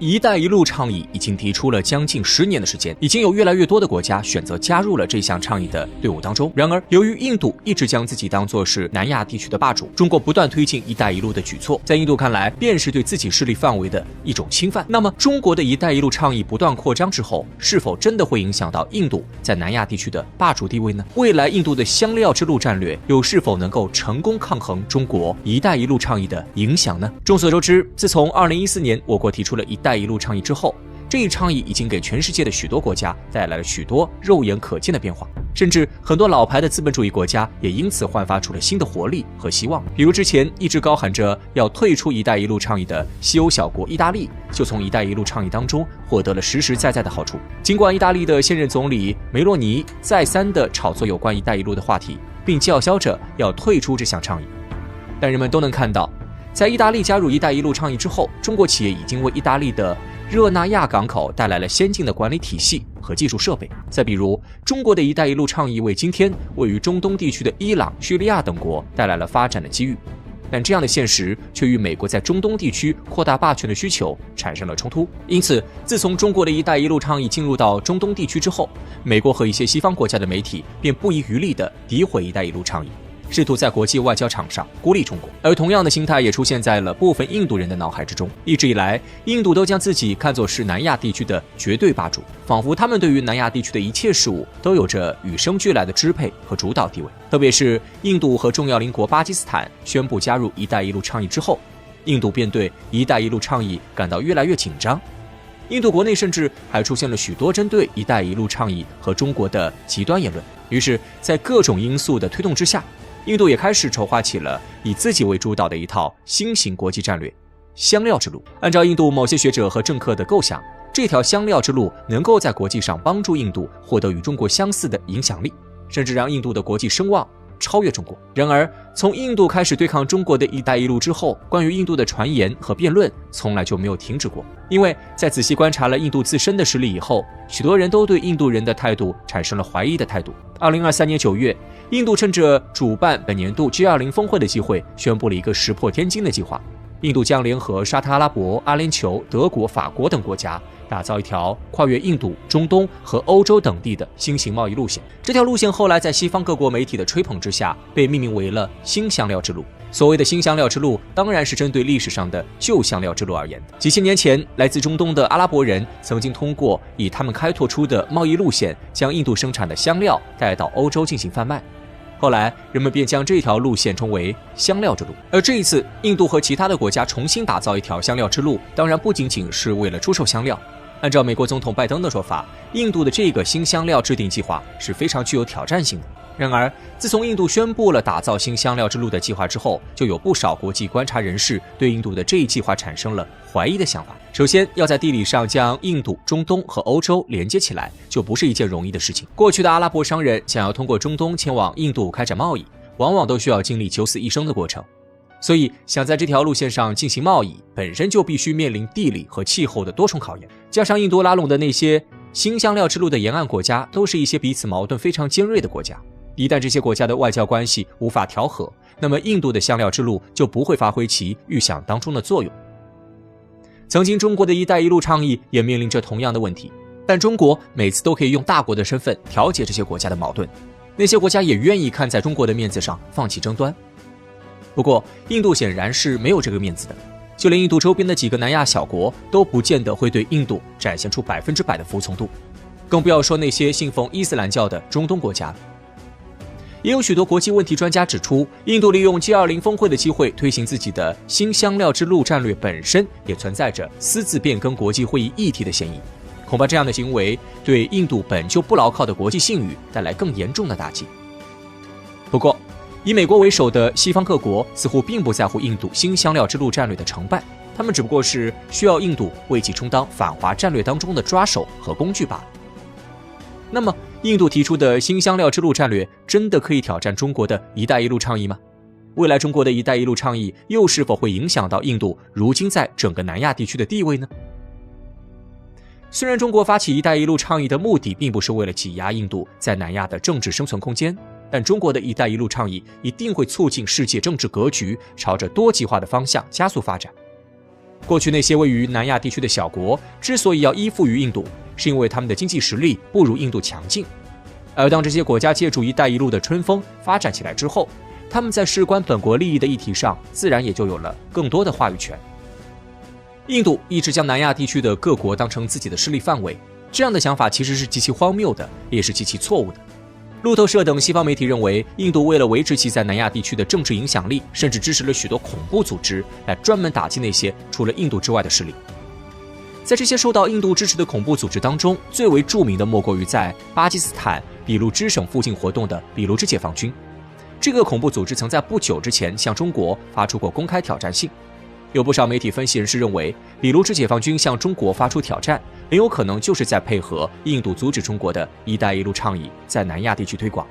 一带一路倡议已经提出了将近10年的时间，已经有越来越多的国家选择加入了这项倡议的队伍当中。然而，由于印度一直将自己当作是南亚地区的霸主，中国不断推进一带一路的举措，在印度看来便是对自己势力范围的一种侵犯。那么，中国的一带一路倡议不断扩张之后，是否真的会影响到印度在南亚地区的霸主地位呢？未来印度的香料之路战略又是否能够成功抗衡中国一带一路倡议的影响呢？众所周知，自从2014年我国提出了一带一路倡议之后，这一倡议已经给全世界的许多国家带来了许多肉眼可见的变化，甚至很多老牌的资本主义国家也因此焕发出了新的活力和希望。比如之前一直高喊着要退出一带一路倡议的西欧小国意大利，就从一带一路倡议当中获得了实实在在的好处。尽管意大利的现任总理梅洛尼再三地炒作有关一带一路的话题，并叫嚣着要退出这项倡议，但人们都能看到，在意大利加入一带一路倡议之后，中国企业已经为意大利的热那亚港口带来了先进的管理体系和技术设备。再比如，中国的一带一路倡议为今天位于中东地区的伊朗、叙利亚等国带来了发展的机遇，但这样的现实却与美国在中东地区扩大霸权的需求产生了冲突。因此，自从中国的一带一路倡议进入到中东地区之后，美国和一些西方国家的媒体便不遗余力地诋毁一带一路倡议，试图在国际外交场上孤立中国。而同样的心态也出现在了部分印度人的脑海之中。一直以来，印度都将自己看作是南亚地区的绝对霸主，仿佛他们对于南亚地区的一切事物都有着与生俱来的支配和主导地位。特别是印度和重要邻国巴基斯坦宣布加入一带一路倡议之后，印度便对一带一路倡议感到越来越紧张。印度国内甚至还出现了许多针对一带一路倡议和中国的极端言论。于是，在各种因素的推动之下，印度也开始筹划起了以自己为主导的一套新型国际战略——香料之路。按照印度某些学者和政客的构想，这条香料之路能够在国际上帮助印度获得与中国相似的影响力，甚至让印度的国际声望超越中国。然而，从印度开始对抗中国的一带一路之后，关于印度的传言和辩论从来就没有停止过。因为在仔细观察了印度自身的实力以后，许多人都对印度人的态度产生了怀疑的态度。2023年9月，印度趁着主办本年度 G20 峰会的机会，宣布了一个石破天惊的计划。印度将联合沙特阿拉伯、阿联酋、德国、法国等国家，打造一条跨越印度、中东和欧洲等地的新型贸易路线。这条路线后来在西方各国媒体的吹捧之下，被命名为了新香料之路。所谓的新香料之路，当然是针对历史上的旧香料之路而言的。几千年前，来自中东的阿拉伯人曾经通过以他们开拓出的贸易路线，将印度生产的香料带到欧洲进行贩卖。后来，人们便将这条路线称为香料之路。而这一次，印度和其他的国家重新打造一条香料之路，当然不仅仅是为了出售香料。按照美国总统拜登的说法，印度的这个新香料制定计划是非常具有挑战性的。然而，自从印度宣布了打造新香料之路的计划之后，就有不少国际观察人士对印度的这一计划产生了怀疑的想法。首先，要在地理上将印度、中东和欧洲连接起来，就不是一件容易的事情。过去的阿拉伯商人想要通过中东前往印度开展贸易，往往都需要经历九死一生的过程。所以，想在这条路线上进行贸易，本身就必须面临地理和气候的多重考验。加上印度拉拢的那些新香料之路的沿岸国家，都是一些彼此矛盾非常尖锐的国家。一旦这些国家的外交关系无法调和，那么印度的香料之路就不会发挥其预想当中的作用。曾经中国的一带一路倡议也面临着同样的问题，但中国每次都可以用大国的身份调解这些国家的矛盾，那些国家也愿意看在中国的面子上放弃争端。不过，印度显然是没有这个面子的，就连印度周边的几个南亚小国都不见得会对印度展现出100%的服从度，更不要说那些信奉伊斯兰教的中东国家了。也有许多国际问题专家指出，印度利用 G20 峰会的机会推行自己的新香料之路战略本身也存在着私自变更国际会议议题的嫌疑。恐怕这样的行为对印度本就不牢靠的国际信誉带来更严重的打击。不过，以美国为首的西方各国似乎并不在乎印度新香料之路战略的成败，他们只不过是需要印度为其充当反华战略当中的抓手和工具罢了。那么，印度提出的新香料之路战略真的可以挑战中国的一带一路倡议吗？未来中国的一带一路倡议又是否会影响到印度如今在整个南亚地区的地位呢？虽然中国发起一带一路倡议的目的并不是为了挤压印度在南亚的政治生存空间，但中国的一带一路倡议一定会促进世界政治格局朝着多极化的方向加速发展。过去那些位于南亚地区的小国之所以要依附于印度，是因为他们的经济实力不如印度强劲。而当这些国家借助“一带一路”的春风发展起来之后，他们在事关本国利益的议题上，自然也就有了更多的话语权。印度一直将南亚地区的各国当成自己的势力范围，这样的想法其实是极其荒谬的，也是极其错误的。路透社等西方媒体认为，印度为了维持其在南亚地区的政治影响力，甚至支持了许多恐怖组织来专门打击那些除了印度之外的势力。在这些受到印度支持的恐怖组织当中，最为著名的莫过于在巴基斯坦俾路支省附近活动的俾路支解放军。这个恐怖组织曾在不久之前向中国发出过公开挑战信。有不少媒体分析人士认为，俾路支解放军向中国发出挑战，很有可能就是在配合印度阻止中国的一带一路倡议在南亚地区推广。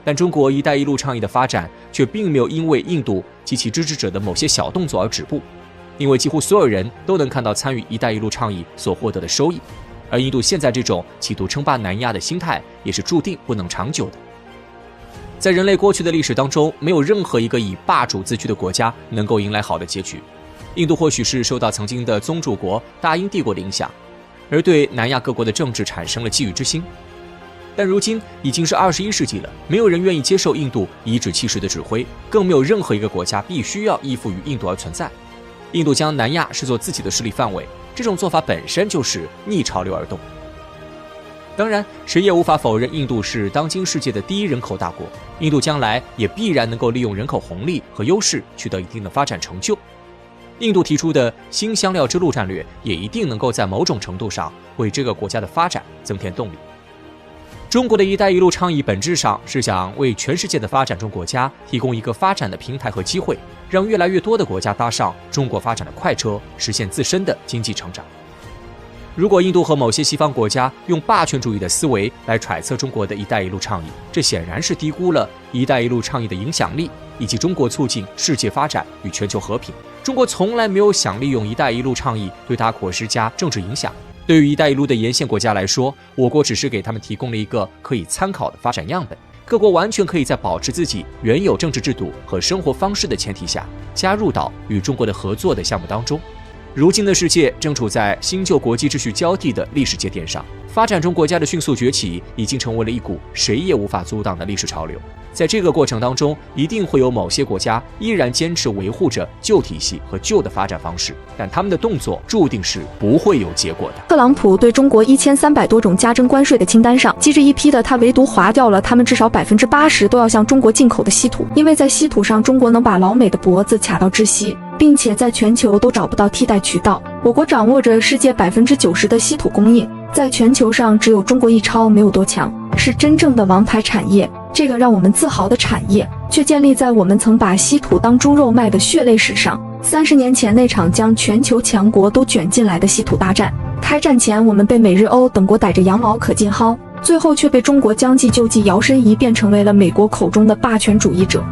但中国一带一路倡议的发展却并没有因为印度及其支持者的某些小动作而止步，因为几乎所有人都能看到参与一带一路倡议所获得的收益，而印度现在这种企图称霸南亚的心态也是注定不能长久的。在人类过去的历史当中，没有任何一个以霸主自居的国家能够迎来好的结局。印度或许是受到曾经的宗主国大英帝国的影响，而对南亚各国的政治产生了觊觎之心。但如今已经是21世纪了，没有人愿意接受印度颐指气使的指挥，更没有任何一个国家必须要依附于印度而存在。印度将南亚视作自己的势力范围，这种做法本身就是逆潮流而动。当然，谁也无法否认印度是当今世界的第一人口大国，印度将来也必然能够利用人口红利和优势取得一定的发展成就。印度提出的新香料之路战略也一定能够在某种程度上为这个国家的发展增添动力。中国的一带一路倡议本质上是想为全世界的发展中国家提供一个发展的平台和机会，让越来越多的国家搭上中国发展的快车，实现自身的经济成长。如果印度和某些西方国家用霸权主义的思维来揣测中国的一带一路倡议，这显然是低估了一带一路倡议的影响力以及中国促进世界发展与全球和平。中国从来没有想利用一带一路倡议对他国施加政治影响。对于一带一路的沿线国家来说，我国只是给他们提供了一个可以参考的发展样本。各国完全可以在保持自己原有政治制度和生活方式的前提下，加入到与中国的合作的项目当中。如今的世界正处在新旧国际秩序交替的历史节点上，发展中国家的迅速崛起已经成为了一股谁也无法阻挡的历史潮流。在这个过程当中，一定会有某些国家依然坚持维护着旧体系和旧的发展方式，但他们的动作注定是不会有结果的。特朗普对中国1300多种加征关税的清单上，记着一批的他唯独划掉了他们至少80%都要向中国进口的稀土，因为在稀土上，中国能把老美的脖子卡到窒息，并且在全球都找不到替代渠道。我国掌握着世界90%的稀土供应，在全球上只有中国一超，没有多强，是真正的王牌产业。这个让我们自豪的产业，却建立在我们曾把稀土当猪肉卖的血泪史上。30年前那场将全球强国都卷进来的稀土大战，开战前我们被美日欧等国逮着羊毛可劲薅，最后却被中国将计就计，摇身一变成为了美国口中的霸权主义者。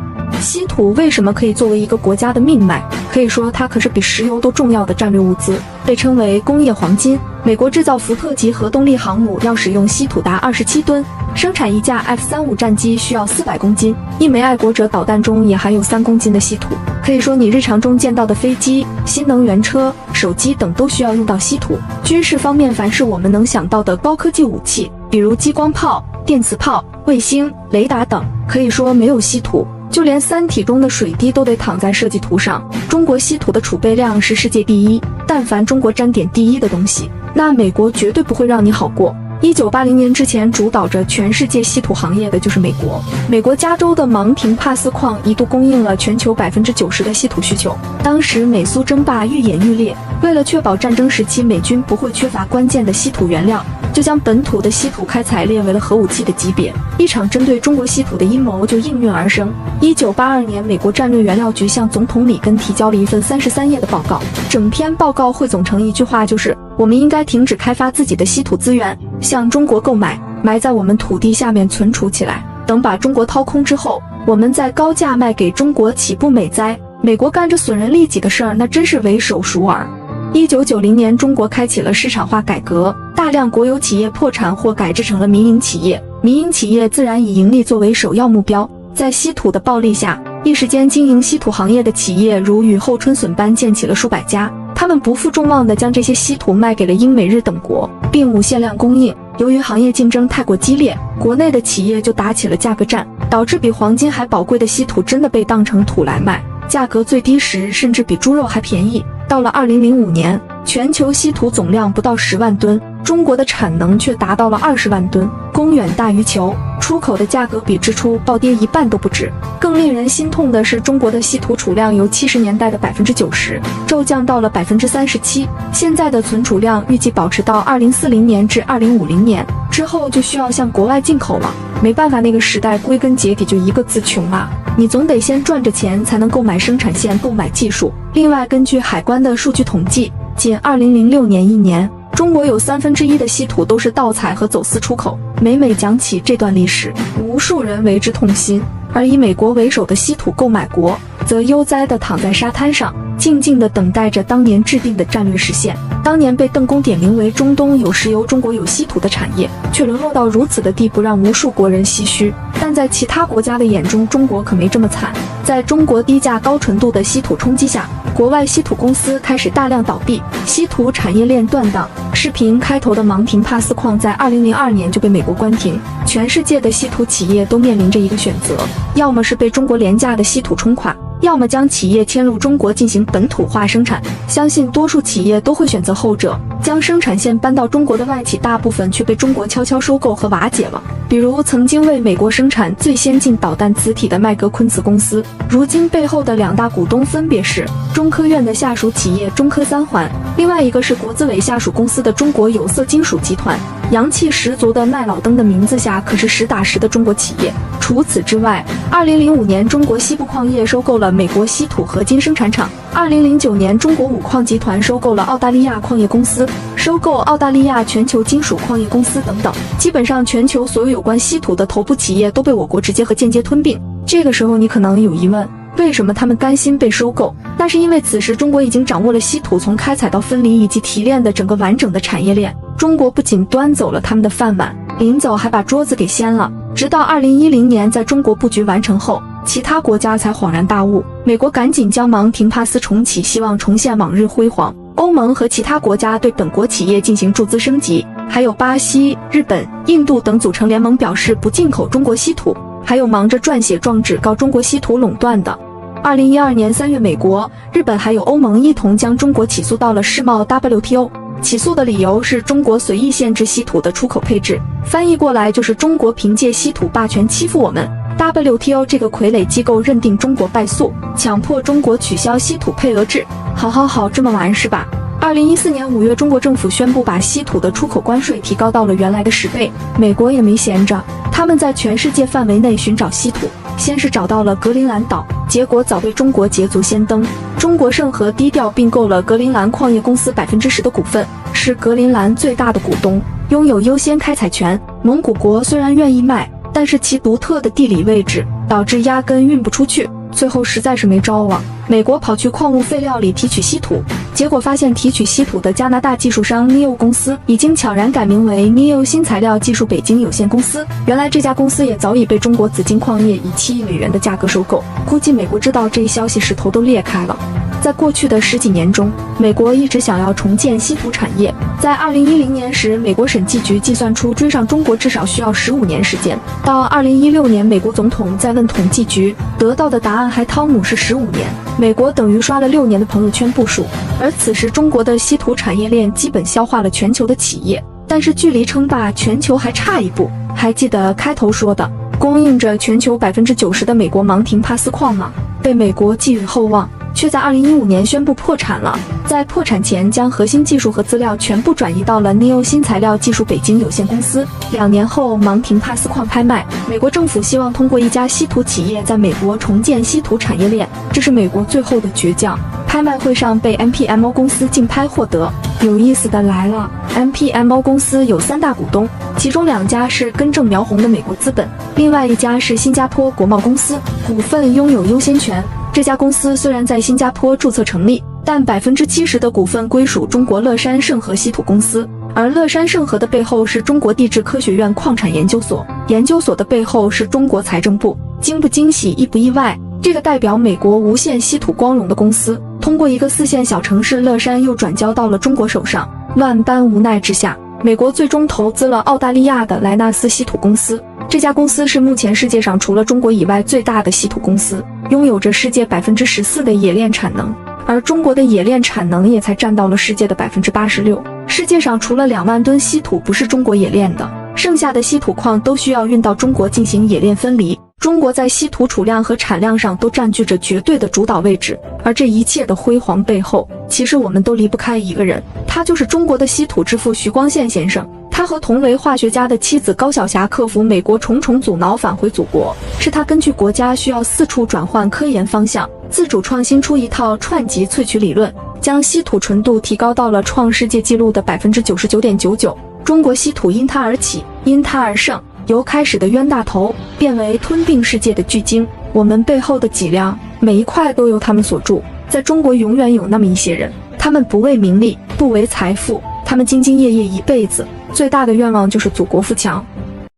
稀土为什么可以作为一个国家的命脉？可以说它可是比石油都重要的战略物资，被称为工业黄金。美国制造福特级核动力航母要使用稀土达27吨，生产一架 F-35战机需要400公斤，一枚爱国者导弹中也含有3公斤的稀土。可以说你日常中见到的飞机、新能源车、手机等都需要用到稀土。军事方面，凡是我们能想到的高科技武器，比如激光炮、电磁炮、卫星、雷达等，可以说没有稀土，就连三体中的水滴都得躺在设计图上。中国稀土的储备量是世界第一，但凡中国沾点第一的东西，那美国绝对不会让你好过。1980年之前主导着全世界稀土行业的就是美国。美国加州的芒廷帕斯矿一度供应了全球90%的稀土需求。当时美苏争霸愈演愈烈，为了确保战争时期美军不会缺乏关键的稀土原料，就将本土的稀土开采列为了核武器的级别。一场针对中国稀土的阴谋就应运而生。1982年，美国战略原料局向总统里根提交了一份33页的报告，整篇报告汇总成一句话，就是我们应该停止开发自己的稀土资源，向中国购买，埋在我们土地下面存储起来，等把中国掏空之后，我们再高价卖给中国，岂不美哉？美国干着损人利己的事儿，那真是为首熟耳。1990年，中国开启了市场化改革，大量国有企业破产或改制成了民营企业，民营企业自然以盈利作为首要目标。在稀土的暴利下，一时间经营稀土行业的企业如雨后春笋般建起了数百家。他们不负众望地将这些稀土卖给了英美日等国，并无限量供应。由于行业竞争太过激烈，国内的企业就打起了价格战，导致比黄金还宝贵的稀土真的被当成土来卖，价格最低时甚至比猪肉还便宜。到了2005年，全球稀土总量不到10万吨，中国的产能却达到了20万吨，供远大于求，出口的价格比支出暴跌一半都不止。更令人心痛的是，中国的稀土储量由70年代的90%骤降到了37%，现在的存储量预计保持到2040年至2050年之后就需要向国外进口了。没办法，那个时代归根结底就一个字：穷啊！你总得先赚着钱才能购买生产线、购买技术。另外，根据海关的数据统计，仅2006年一年，中国有1/3的稀土都是盗采和走私出口。每讲起这段历史，无数人为之痛心，而以美国为首的稀土购买国则悠哉地躺在沙滩上，静静地等待着当年制定的战略实现。当年被邓公点名为中东有石油、中国有稀土的产业，却沦落到如此的地步，让无数国人唏嘘。但在其他国家的眼中，中国可没这么惨。在中国低价高纯度的稀土冲击下，国外稀土公司开始大量倒闭，稀土产业链断档。视频开头的芒廷帕斯矿在2002年就被美国关停。全世界的稀土企业都面临着一个选择，要么是被中国廉价的稀土冲垮，要么将企业迁入中国进行本土化生产。相信多数企业都会选择后者，将生产线搬到中国的外企大部分却被中国悄悄收购和瓦解了。比如曾经为美国生产最先进导弹子体的麦格昆茨公司，如今背后的2大股东分别是中科院的下属企业中科三环，另外一个是国资委下属公司的中国有色金属集团。洋气十足的麦老登的名字下可是实打实的中国企业。除此之外，2005年中国西部矿业收购了美国稀土合金生产厂，2009年中国五矿集团收购了澳大利亚矿业公司，收购澳大利亚全球金属矿业公司等等。基本上全球所有有关稀土的头部企业都被我国直接和间接吞并。这个时候你可能有疑问，为什么他们甘心被收购？那是因为此时中国已经掌握了稀土从开采到分离以及提炼的整个完整的产业链。中国不仅端走了他们的饭碗，临走还把桌子给掀了。直到2010年在中国布局完成后，其他国家才恍然大悟。美国赶紧将芒廷帕斯重启，希望重现往日辉煌。欧盟和其他国家对本国企业进行注资升级，还有巴西、日本、印度等组成联盟，表示不进口中国稀土。还有忙着撰写状纸告中国稀土垄断的。2012年3月，美国、日本还有欧盟一同将中国起诉到了世贸 WTO。起诉的理由是中国随意限制稀土的出口配置，翻译过来就是中国凭借稀土霸权欺负我们。WTO 这个傀儡机构认定中国败诉，强迫中国取消稀土配额制。好，这么玩是吧？2014年5月，中国政府宣布把稀土的出口关税提高到了原来的10倍。美国也没闲着，他们在全世界范围内寻找稀土，先是找到了格陵兰岛，结果早被中国捷足先登。中国盛和低调并购了格陵兰矿业公司10%的股份，是格陵兰最大的股东，拥有优先开采权。蒙古国虽然愿意卖，但是其独特的地理位置导致压根运不出去，最后实在是没招了。美国跑去矿物废料里提取稀土，结果发现提取稀土的加拿大技术商 NEO 公司已经悄然改名为 NEO 新材料技术北京有限公司。原来这家公司也早已被中国紫金矿业以7亿美元的价格收购。估计美国知道这一消息时头都裂开了。在过去的10几年中，美国一直想要重建稀土产业。在2010年时，美国审计局计算出追上中国至少需要15年时间。到2016年，美国总统再问统计局，得到的答案还汤姆是15年。美国等于刷了6年的朋友圈步数。而此时中国的稀土产业链基本消化了全球的企业，但是距离称霸全球还差一步。还记得开头说的供应着全球90%的美国芒廷帕斯矿吗？被美国寄予厚望，却在2015年宣布破产了。在破产前，将核心技术和资料全部转移到了 NEO 新材料技术北京有限公司。2年后，芒廷帕斯矿拍卖，美国政府希望通过一家稀土企业在美国重建稀土产业链，这是美国最后的倔强。拍卖会上被 MPMO 公司竞拍获得。有意思的来了， MPMO 公司有3大股东，其中2家是根正苗红的美国资本，另外1家是新加坡国贸公司，股份拥有优先权。这家公司虽然在新加坡注册成立，但70%的股份归属中国乐山盛和稀土公司，而乐山盛和的背后是中国地质科学院矿产研究所，研究所的背后是中国财政部。惊不惊喜，意不意外？这个代表美国无限稀土光荣的公司，通过一个4线小城市乐山又转交到了中国手上。万般无奈之下，美国最终投资了澳大利亚的莱纳斯稀土公司。这家公司是目前世界上除了中国以外最大的稀土公司，拥有着世界14%的冶炼产能，而中国的冶炼产能也才占到了世界的86%。世界上除了2万吨稀土不是中国冶炼的，剩下的稀土矿都需要运到中国进行冶炼分离。中国在稀土储量和产量上都占据着绝对的主导位置，而这一切的辉煌背后，其实我们都离不开一个人，他就是中国的稀土之父徐光宪先生。他和同为化学家的妻子高晓霞克服美国重重阻挠返回祖国，是他根据国家需要四处转换科研方向，自主创新出一套串集萃取理论，将稀土纯度提高到了创世界纪录的 99.99%。中国稀土因他而起，因他而盛，由开始的冤大头变为吞并世界的巨鲸。我们背后的脊梁，每一块都由他们所铸。在中国永远有那么一些人，他们不为名利，不为财富，他们兢兢业业一辈子，最大的愿望就是祖国富强。